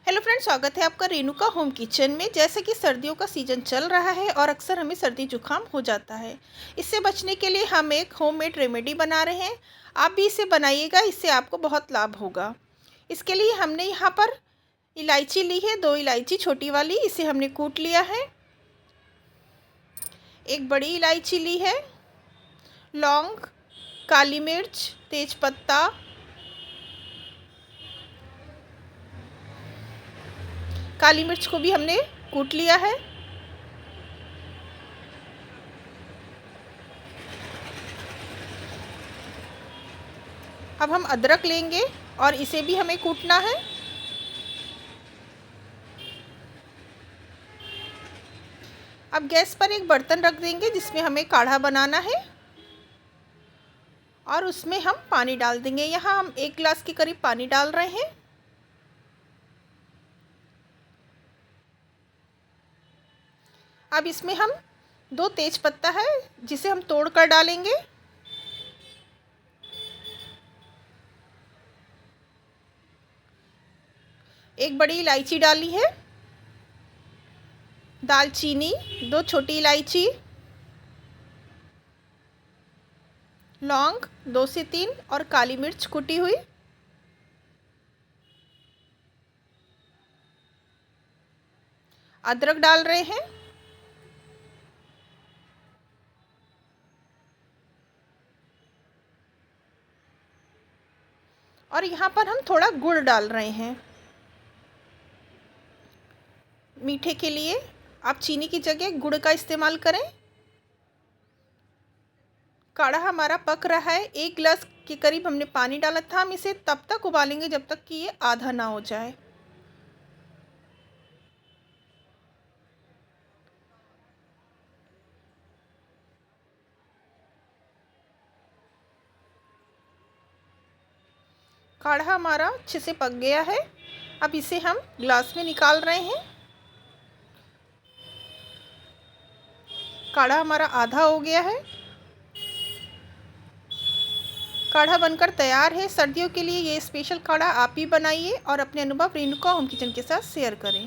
Hello friends, स्वागत है आपका रेणुका होम किचन में। जैसे कि सर्दियों का सीज़न चल रहा है और अक्सर हमें सर्दी जुकाम हो जाता है। इससे बचने के लिए हम एक होममेड रेमेडी बना रहे हैं। आप भी इसे बनाइएगा, इससे आपको बहुत लाभ होगा। इसके लिए हमने यहाँ पर इलायची ली है, 2 इलायची छोटी वाली, इसे हमने कूट लिया है। एक बड़ी इलायची ली है, लौंग, काली मिर्च, तेज़पत्ता, काली मिर्च को भी हमने कूट लिया है। अब हम अदरक लेंगे और इसे भी हमें कूटना है। अब गैस पर एक बर्तन रख देंगे जिसमें हमें काढ़ा बनाना है और उसमें हम पानी डाल देंगे। यहाँ हम 1 गिलास के करीब पानी डाल रहे हैं। अब इसमें हम 2 तेज पत्ता है जिसे हम तोड़ कर डालेंगे। एक बड़ी इलायची डाली है, दालचीनी, 2 छोटी इलायची, लौंग 2 से 3 और काली मिर्च कुटी हुई। अदरक डाल रहे हैं और यहाँ पर हम थोड़ा गुड़ डाल रहे हैं मीठे के लिए। आप चीनी की जगह गुड़ का इस्तेमाल करें। काढ़ा हमारा पक रहा है, 1 गिलास के करीब हमने पानी डाला था। हम इसे तब तक उबालेंगे जब तक कि ये आधा ना हो जाए। काढ़ा हमारा अच्छे से पक गया है। अब इसे हम ग्लास में निकाल रहे हैं। काढ़ा हमारा आधा हो गया है। काढ़ा बनकर तैयार है। सर्दियों के लिए ये स्पेशल काढ़ा आप ही बनाइए और अपने अनुभव रेणुका होम किचन के साथ शेयर करें।